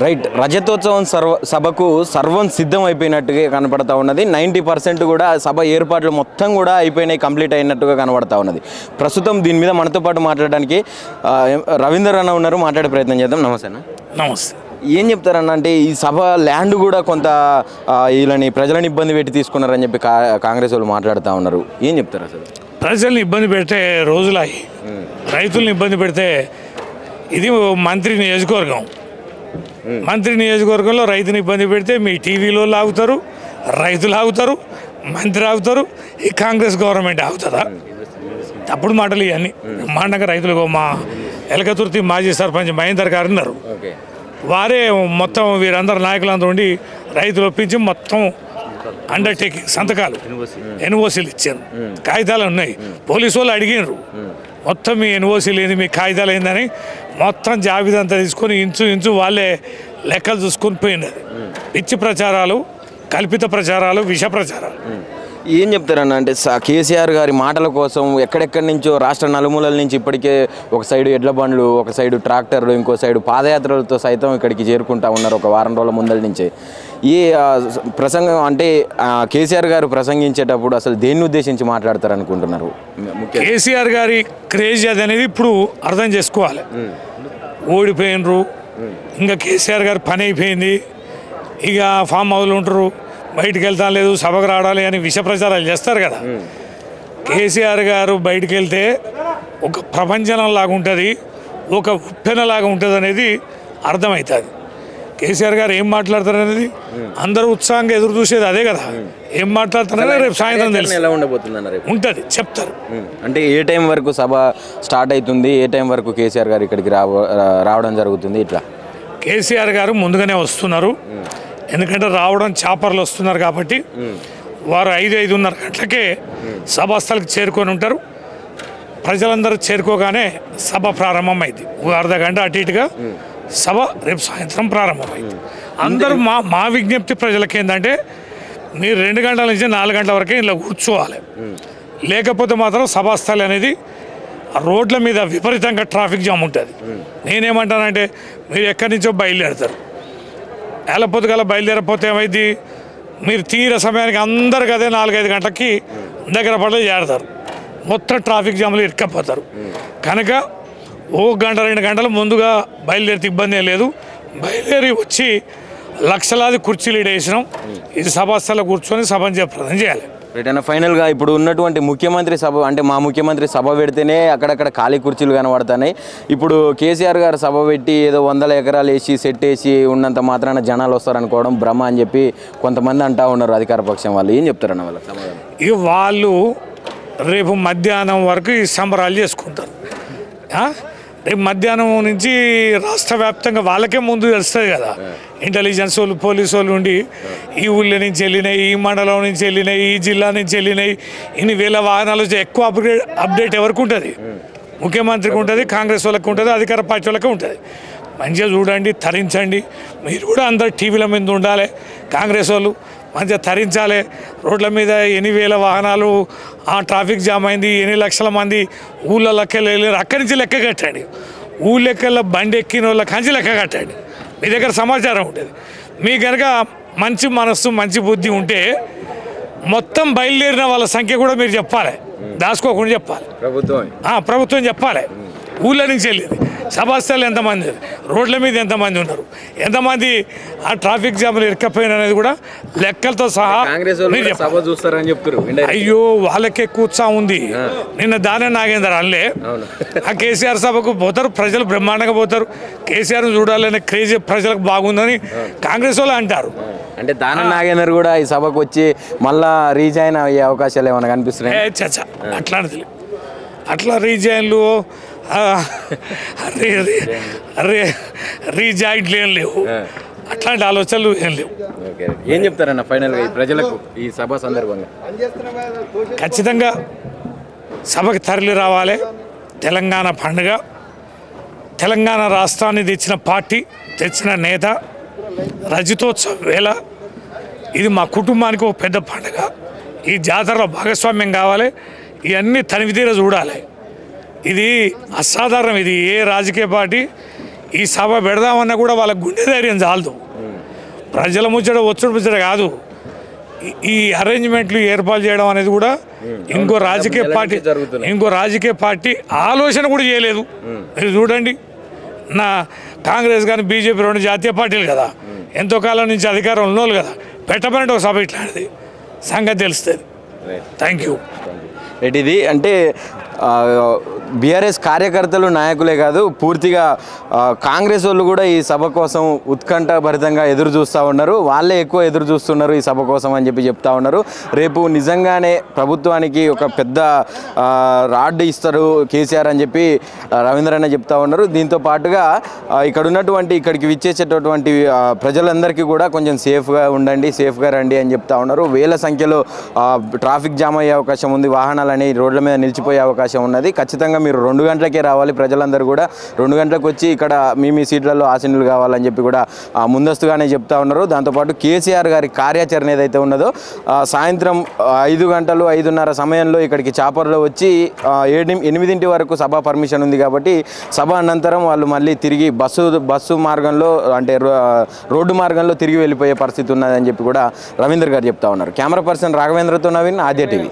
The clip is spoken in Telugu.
రైట్, రజతోత్సవం సభకు సర్వం సిద్ధం అయిపోయినట్టుగా కనపడతా ఉన్నది. 90% కూడా సభ ఏర్పాట్లు మొత్తం కూడా అయిపోయినాయి, కంప్లీట్ అయినట్టుగా కనబడతా ఉన్నది. ప్రస్తుతం దీని మీద మనతో పాటు మాట్లాడడానికి రవీందర్ అన్న ఉన్నారు, మాట్లాడే ప్రయత్నం చేద్దాం. నమస్తే అన్న. నమస్తే. ఏం చెప్తారన్న అంటే ఈ సభ ల్యాండ్ కూడా కొంత వీళ్ళని ప్రజలను ఇబ్బంది పెట్టి తీసుకున్నారని చెప్పి కాంగ్రెస్ వాళ్ళు మాట్లాడుతూ ఉన్నారు. ఏం చెప్తారు అసలు? ప్రజల్ని ఇబ్బంది పెడితే రోజులయ్యి, రైతుల్ని ఇబ్బంది పెడితే ఇది మంత్రి నియోజకవర్గం. మంత్రి నియోజకవర్గంలో రైతుని ఇబ్బంది పెడితే మీ టీవీలో లాగుతారు, రైతులు ఆగుతారు, మంత్రి ఆగుతారు, ఈ కాంగ్రెస్ గవర్నమెంట్ ఆగుతుందా? తప్పుడు మాటలు ఇవన్నీ. బ్రహ్మాండంగా రైతులు మా ఎలకతుర్తి మాజీ సర్పంచ్ మహేందర్ గారు ఉన్నారు, వారే మొత్తం వీరందరు నాయకులందరూ ఉండి రైతులు ఒప్పించి మొత్తం అండర్టేకింగ్ సంతకాలు ఎన్ఓసీలు ఇచ్చారు, కాగితాలు ఉన్నాయి. పోలీసు వాళ్ళు అడిగినారు మొత్తం మీ ఎన్ఓసీలు ఏంది, మీ కాగితాలు ఏందని మొత్తం జాబితా అంతా తీసుకొని ఇంచు వాళ్ళే లెక్కలు చూసుకొని పోయినది. పిచ్చి ప్రచారాలు, కల్పిత ప్రచారాలు, విష ప్రచారాలు. ఏం చెప్తారన్న అంటే కేసీఆర్ గారి మాటల కోసం ఎక్కడెక్కడి నుంచో రాష్ట్ర నలుమూలల నుంచి ఇప్పటికే ఒక సైడు ఎడ్ల బండ్లు, ఒక సైడు ట్రాక్టర్లు, ఇంకో సైడు పాదయాత్రలతో సైతం ఇక్కడికి చేరుకుంటా ఉన్నారు ఒక వారం రోజుల ముందల నుంచే. ఈ ప్రసంగం అంటే కేసీఆర్ గారు ప్రసంగించేటప్పుడు అసలు దేన్ని ఉద్దేశించి మాట్లాడతారు అనుకుంటున్నారు? కేసీఆర్ గారి క్రేజ్ అది అనేది ఇప్పుడు అర్థం చేసుకోవాలి. ఓడిపోయినరు, ఇంకా కేసీఆర్ గారి పని అయిపోయింది, ఇక ఫామ్ హౌస్లు ఉంటారు, బయటికి వెళ్తా లేదు, సభకు రావాలి అని విష ప్రచారాలు చేస్తారు కదా. కేసీఆర్ గారు బయటికి వెళ్తే ఒక ప్రపంచంలాగా ఉంటుంది, ఒక ఉప్పెనలాగా ఉంటుంది అనేది అర్థమవుతుంది. కేసీఆర్ గారు ఏం మాట్లాడతారు అనేది అందరూ ఉత్సాహంగా ఎదురు చూసేది అదే కదా. ఏం మాట్లాడుతున్నారో రేపు సాయంత్రం తెలుసు, ఎలా ఉండబోతుంది ఉంటుంది చెప్తారు. అంటే ఏ టైం వరకు సభ స్టార్ట్ అవుతుంది, ఏ టైం వరకు కేసీఆర్ గారు ఇక్కడికి రావడం జరుగుతుంది? ఇట్లా కేసీఆర్ గారు ముందుగానే వస్తున్నారు, ఎందుకంటే రావడం చాపర్లు వస్తున్నారు కాబట్టి వారు 5-5:30 గంటలకే సభాస్థలికి చేరుకొని ఉంటారు. ప్రజలందరూ చేరుకోగానే సభ ప్రారంభమైంది. అర్ధ గంట అటు ఇటుగా సభ రేపు సాయంత్రం ప్రారంభమైంది. అందరూ మా విజ్ఞప్తి ప్రజలకి ఏంటంటే మీరు 2 గంటల నుంచి 4 గంటల వరకే ఇలా కూర్చోవాలి. లేకపోతే మాత్రం సభాస్థలి అనేది రోడ్ల మీద విపరీతంగా ట్రాఫిక్ జామ్ ఉంటుంది. నేనేమంటానంటే మీరు ఎక్కడి నుంచో బయలుదేరుతారు, ఎలపొద్దుగల బయలుదేరకపోతే ఏమైంది, మీరు తీర సమయానికి అందరు కదే 4-5 గంటలకి దగ్గర పడలే చేరుతారు, మొత్తం ట్రాఫిక్ జామ్లు ఇరుక్కపోతారు. కనుక 1 గంట 2 గంటలు ముందుగా బయలుదేరితే ఇబ్బంది ఏం లేదు. బయలుదేరి వచ్చి లక్షలాది కుర్చీలు వేసినాం, ఇది సభాస్థలో కూర్చొని సభను జయప్రదం చేయాలి. రైట్. ఫైనల్గా ఇప్పుడు ఉన్నటువంటి ముఖ్యమంత్రి సభ అంటే మా ముఖ్యమంత్రి సభ పెడితేనే అక్కడక్కడ ఖాళీ కుర్చీలు కనబడుతున్నాయి. ఇప్పుడు కేసీఆర్ గారు సభ పెట్టి ఏదో 100 ఎకరాలు వేసి సెట్ వేసి ఉన్నంత మాత్రాన జనాలు వస్తారనుకోవడం భ్రమ అని చెప్పి కొంతమంది అంటూ ఉన్నారు అధికార పక్షం వాళ్ళు. ఏం చెప్తారన్న వాళ్ళ సమాధానం? ఇక వాళ్ళు రేపు మధ్యాహ్నం వరకు ఈ సంబరాలు చేసుకుంటారు. రేపు మధ్యాహ్నం నుంచి రాష్ట్ర వ్యాప్తంగా వాళ్ళకే ముందు తెలుస్తుంది కదా. ఇంటెలిజెన్స్ వాళ్ళు, పోలీసు వాళ్ళు ఉండి ఈ ఊళ్ళో నుంచి వెళ్ళినాయి, ఈ మండలం నుంచి వెళ్ళినాయి, ఈ జిల్లా నుంచి వెళ్ళినాయి, ఇన్ని వేల వాహనాలు. ఎక్కువ అప్డేట్ ఎవరికి ఉంటుంది? ముఖ్యమంత్రికి ఉంటుంది, కాంగ్రెస్ వాళ్ళకి ఉంటుంది, అధికార పార్టీ వాళ్ళకి ఉంటుంది. మంచిగా చూడండి, తరించండి. మీరు కూడా అందరు టీవీల మీద ఉండాలి. కాంగ్రెస్ వాళ్ళు మంచిగా తరించాలి. రోడ్ల మీద ఎన్ని వేల వాహనాలు, ఆ ట్రాఫిక్ జామ్ అయింది, ఎన్ని లక్షల మంది ఊళ్ళకి వెళ్ళారు, అక్కడి నుంచి లెక్క కట్టండి. ఊళ్ళెక్కల్లో బండి ఎక్కిన వాళ్ళ కంచి లెక్క కట్టండి. మీ దగ్గర సమాచారం ఉంటుంది. మీ కనుక మంచి మనస్సు, మంచి బుద్ధి ఉంటే మొత్తం బయలుదేరిన వాళ్ళ సంఖ్య కూడా మీరు చెప్పాలి, దాచుకోకుండా చెప్పాలి. ప్రభుత్వం చెప్పాలి. ఊళ్ళ నుంచి వెళ్ళింది సభాస్థలు ఎంతమంది, రోడ్ల మీద ఎంతమంది ఉన్నారు, ఎంతమంది ఆ ట్రాఫిక్ జామ్లు ఇరక్కపోయిన అనేది కూడా లెక్కలతో సహా చూస్తారని చెప్తారు. అయ్యో వాళ్ళకి ఎక్కువ ఉత్సాహం ఉంది. నిన్న దానే నాగేందర్ అల్లే ఆ కేసీఆర్ సభకు పోతారు, ప్రజలు బ్రహ్మాండంగా పోతారు. కేసీఆర్ చూడాలనే క్రేజ్ ప్రజలకు బాగుందని కాంగ్రెస్ వాళ్ళు అంటారు. అంటే దానం నాగేందర్ కూడా ఈ సభకు వచ్చి మళ్ళా రీజాయిన్ అయ్యే అవకాశాలు ఏమైనా కనిపిస్తున్నాయి? చచ్చా అట్లాంటిది, అట్లా రీజాయిన్లు రీజాయిన్లు ఏం లేవు, అట్లాంటి ఆలోచనలు ఏం లేవు. ఏం చెప్తారన్న ఫైనల్గా ప్రజలకు ఈ సభ సందర్భంగా? ఖచ్చితంగా సభకి తరలి రావాలి. తెలంగాణ పండుగ, తెలంగాణ రాష్ట్రాన్ని తెచ్చిన పార్టీ, తెచ్చిన నేత, రజతోత్సవ వేళ ఇది మా కుటుంబానికి ఒక పెద్ద పండుగ. ఈ జాతరలో భాగస్వామ్యం కావాలి, ఇవన్నీ తనివితీర చూడాలి. ఇది అసాధారణం. ఇది ఏ రాజకీయ పార్టీ ఈ సభ పెడదామన్నా కూడా వాళ్ళ గుండె ధైర్యం చాలదు. ప్రజల ముచ్చట వచ్చుడు ముచ్చట కాదు, ఈ అరేంజ్మెంట్లు ఏర్పాటు చేయడం అనేది కూడా ఇంకో రాజకీయ పార్టీ ఆలోచన కూడా చేయలేదు. మీరు చూడండి, నా కాంగ్రెస్ కానీ బీజేపీ రెండు జాతీయ పార్టీలు కదా, ఎంతో కాలం నుంచి అధికారం ఉన్నోళ్ళు కదా, పెట్టబడిన ఒక సభ ఇట్లాంటిది సంగతి తెలుస్తుంది. Thank you. ఇది అంటే బీఆర్ఎస్ కార్యకర్తలు నాయకులే కాదు, పూర్తిగా కాంగ్రెస్ వాళ్ళు కూడా ఈ సభ కోసం ఉత్కంఠభరితంగా ఎదురు చూస్తూ ఉన్నారు. వాళ్ళే ఎక్కువ ఎదురు చూస్తున్నారు ఈ సభ కోసం అని చెప్తా ఉన్నారు. రేపు నిజంగానే ప్రభుత్వానికి ఒక పెద్ద రాడ్ ఇస్తారు కేసీఆర్ అని చెప్పి రవీంద్రన్న చెప్తా ఉన్నారు. దీంతో పాటుగా ఇక్కడ ఉన్నటువంటి ఇక్కడికి విచ్చేసేటటువంటి ప్రజలందరికీ కూడా కొంచెం సేఫ్గా ఉండండి, సేఫ్గా రండి అని చెప్తా ఉన్నారు. వేల సంఖ్యలో ట్రాఫిక్ జామ్ అయ్యే అవకాశం ఉంది, వాహనాలని రోడ్ల మీద నిలిచిపోయే అవకాశం ఉన్నది. ఖచ్చితంగా మీరు 2 గంటలకే రావాలి, ప్రజలందరూ కూడా 2 గంటలకు వచ్చి ఇక్కడ మీ సీట్లలో ఆసీనులు కావాలని చెప్పి కూడా ముందస్తుగానే చెప్తా ఉన్నారు. దాంతోపాటు కేసీఆర్ గారి కార్యాచరణ ఏదైతే ఉన్నదో సాయంత్రం 5 గంటలు 5:30 సమయంలో ఇక్కడికి చాపర్లో వచ్చి 8 వరకు సభ పర్మిషన్ ఉంది కాబట్టి సభ అనంతరం వాళ్ళు మళ్ళీ తిరిగి బస్సు మార్గంలో అంటే రోడ్డు మార్గంలో తిరిగి వెళ్ళిపోయే పరిస్థితి ఉన్నదని చెప్పి కూడా రవీంద్ర గారు చెప్తా ఉన్నారు. కెమెరా పర్సన్ రాఘవేంద్రతో నవీన్, ఆద్య టీవీ.